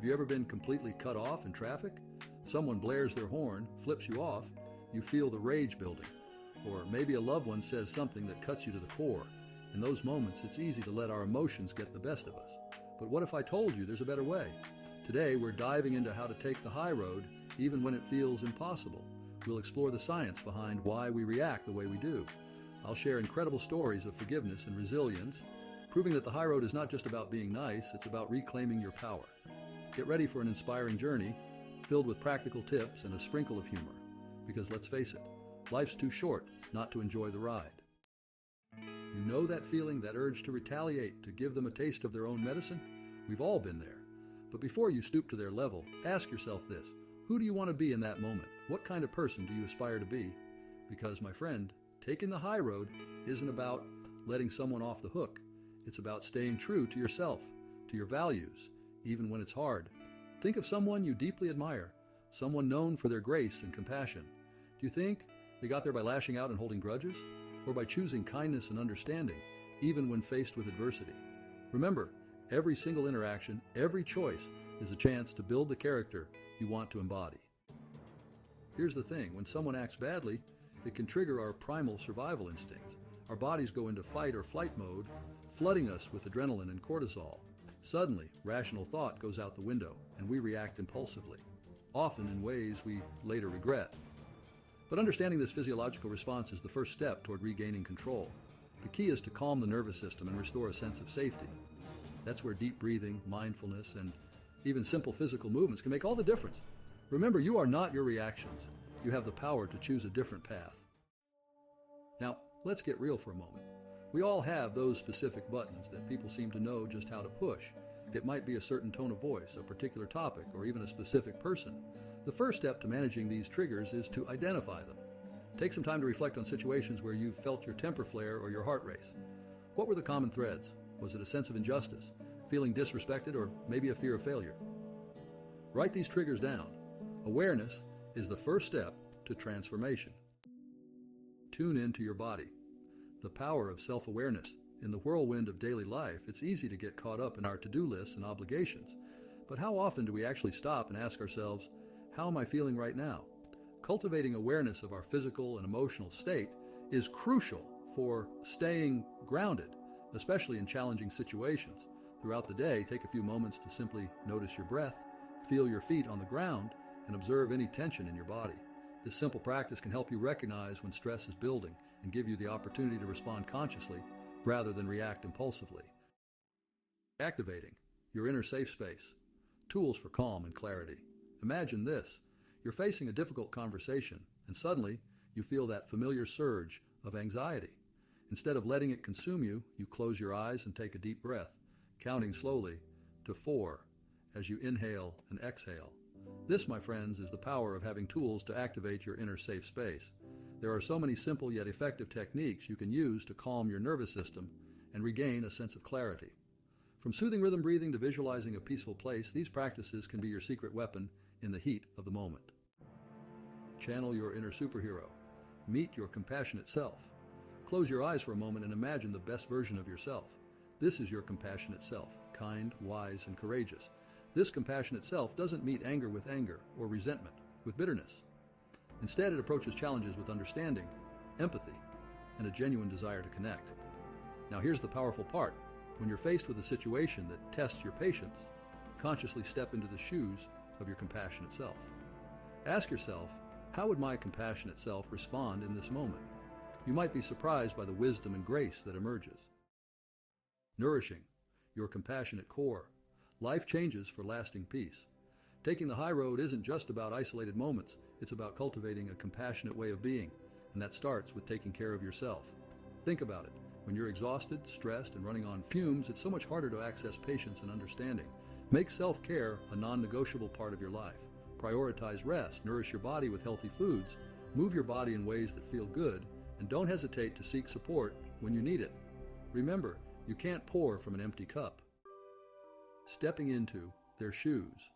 Have you ever been completely cut off in traffic? Someone blares their horn, flips you off, you feel the rage building. Or maybe a loved one says something that cuts you to the core. In those moments, it's easy to let our emotions get the best of us. But what if I told you there's a better way? Today, we're diving into how to take the high road, even when it feels impossible. We'll explore the science behind why we react the way we do. I'll share incredible stories of forgiveness and resilience, proving that the high road is not just about being nice, it's about reclaiming your power. Get ready for an inspiring journey, filled with practical tips and a sprinkle of humor. Because let's face it, life's too short not to enjoy the ride. You know that feeling, that urge to retaliate, to give them a taste of their own medicine? We've all been there. But before you stoop to their level, ask yourself this: who do you want to be in that moment? What kind of person do you aspire to be? Because, my friend, taking the high road isn't about letting someone off the hook. It's about staying true to yourself, to your values, even when it's hard. Think of someone you deeply admire, someone known for their grace and compassion. Do you think they got there by lashing out and holding grudges? Or by choosing kindness and understanding, even when faced with adversity? Remember, every single interaction, every choice is a chance to build the character you want to embody. Here's the thing: when someone acts badly, it can trigger our primal survival instincts. Our bodies go into fight or flight mode, flooding us with adrenaline and cortisol. Suddenly, rational thought goes out the window, and we react impulsively, often in ways we later regret. But understanding this physiological response is the first step toward regaining control. The key is to calm the nervous system and restore a sense of safety. That's where deep breathing, mindfulness, and even simple physical movements can make all the difference. Remember, you are not your reactions. You have the power to choose a different path. Now, let's get real for a moment. We all have those specific buttons that people seem to know just how to push. It might be a certain tone of voice, a particular topic, or even a specific person. The first step to managing these triggers is to identify them. Take some time to reflect on situations where you've felt your temper flare or your heart race. What were the common threads? Was it a sense of injustice, feeling disrespected, or maybe a fear of failure? Write these triggers down. Awareness is the first step to transformation. Tune into your body. The power of self-awareness. In the whirlwind of daily life, it's easy to get caught up in our to-do lists and obligations. But how often do we actually stop and ask ourselves, how am I feeling right now? Cultivating awareness of our physical and emotional state is crucial for staying grounded, especially in challenging situations. Throughout the day, take a few moments to simply notice your breath, feel your feet on the ground, and observe any tension in your body. This simple practice can help you recognize when stress is building and give you the opportunity to respond consciously rather than react impulsively. Activating your inner safe space. Tools for calm and clarity. Imagine this: you're facing a difficult conversation, and suddenly you feel that familiar surge of anxiety. Instead of letting it consume you, you close your eyes and take a deep breath, counting slowly to 4 as you inhale and exhale. This, my friends, is the power of having tools to activate your inner safe space. There are so many simple yet effective techniques you can use to calm your nervous system and regain a sense of clarity. From soothing rhythm breathing to visualizing a peaceful place, these practices can be your secret weapon in the heat of the moment. Channel your inner superhero. Meet your compassionate self. Close your eyes for a moment and imagine the best version of yourself. This is your compassionate self, kind, wise, and courageous. This compassionate self doesn't meet anger with anger or resentment with bitterness. Instead, it approaches challenges with understanding, empathy, and a genuine desire to connect. Now here's the powerful part. When you're faced with a situation that tests your patience, consciously step into the shoes of your compassionate self. Ask yourself, how would my compassionate self respond in this moment? You might be surprised by the wisdom and grace that emerges. Nourishing your compassionate core. Life changes for lasting peace. Taking the high road isn't just about isolated moments, it's about cultivating a compassionate way of being, and that starts with taking care of yourself. Think about it. When you're exhausted, stressed, and running on fumes, it's so much harder to access patience and understanding. Make self-care a non-negotiable part of your life. Prioritize rest, nourish your body with healthy foods, move your body in ways that feel good, and don't hesitate to seek support when you need it. Remember, you can't pour from an empty cup. Stepping into their shoes.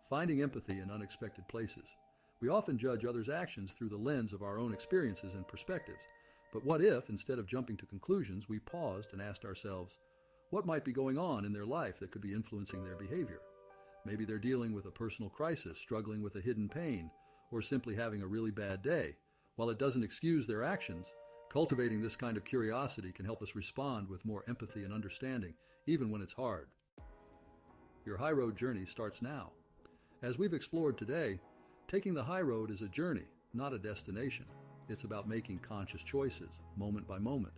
Finding empathy in unexpected places. We often judge others' actions through the lens of our own experiences and perspectives. But what if, instead of jumping to conclusions, we paused and asked ourselves, what might be going on in their life that could be influencing their behavior? Maybe they're dealing with a personal crisis, struggling with a hidden pain, or simply having a really bad day. While it doesn't excuse their actions, cultivating this kind of curiosity can help us respond with more empathy and understanding, even when it's hard. Your high road journey starts now. As we've explored today, taking the high road is a journey, not a destination. It's about making conscious choices, moment by moment,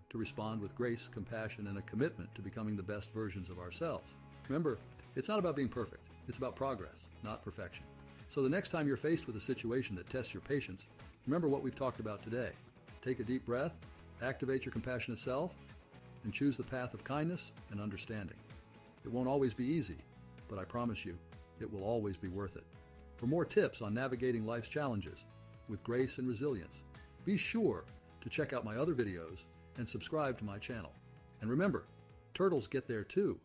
to respond with grace, compassion, and a commitment to becoming the best versions of ourselves. Remember, it's not about being perfect. It's about progress, not perfection. So the next time you're faced with a situation that tests your patience, remember what we've talked about today. Take a deep breath, activate your compassionate self, and choose the path of kindness and understanding. It won't always be easy, but I promise you, it will always be worth it. For more tips on navigating life's challenges with grace and resilience, be sure to check out my other videos and subscribe to my channel. And remember, turtles get there too.